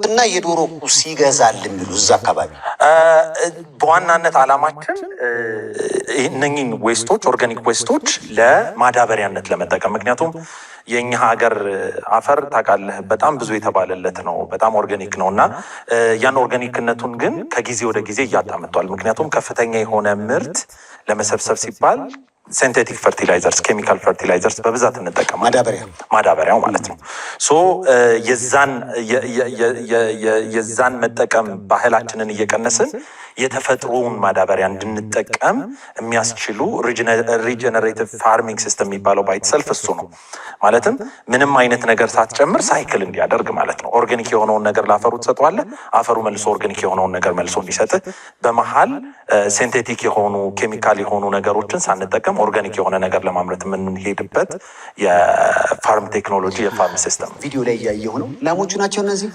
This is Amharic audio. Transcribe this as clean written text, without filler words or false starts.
የከብትና የዶሮ ቁስ ይገዛል የሚሉ እዛ አካባቢ በዋናነት ዓላማችን እነኚህን ዌስቶች ኦርጋኒክ ዌስቶች ለማዳበሪያነት ለመጠቀም ምክንያቱም የኛ ሀገር አፈር ታውቃለህ በጣም ብዙ የተባለለት ነው በጣም ኦርጋኒክ ነው እና ያን ኦርጋኒክነቱን ግን ከጊዜ ወደ ጊዜ እያጣመቷል ምክንያቱም ከፍተኛ የሆነ ምርት ለመሰብሰብ ሲባል ሲንቴቲክ ፈርቲላይዘርስ ኬሚካል ፈርቲላይዘርስ በብዛት እንጠቀም ማዳበሪያው ማለት ነው ሶ የዛን መጠቀም ባህላችንን እየቀነስን የተፈጥሮውን ማዳበሪያ እንድንጠቀም የሚያስችሉ ሪጀነሬቲቭ ፋርሚንግ ሲስተም የሚባለው ባይትሰልፍ እሱ ነው ማለትም ምንም አይነት ነገር ሳትጨምር ሳይክል እንዲያደርግ ማለት ነው ኦርጋኒክ የሆነውን ነገር ለአፈሩ ትሰጠዋለህ አፈሩ መልሶ ኦርጋኒክ የሆነውን ነገር መልሶ እንዲሰጥህ በመሃል ሲንቴቲክ የሆኑ ኬሚካል የሆኑ ነገሮችን ሳንጠቀም ኦርጋኒክ የሆነ ነገር ለማምረት የምንሄድበት የፋርም ቴክኖሎጂ የፋርም ሲስተም ቪዲዮ ላይ እያየሁ ነው ላሞቹ ናቸው እነዚህ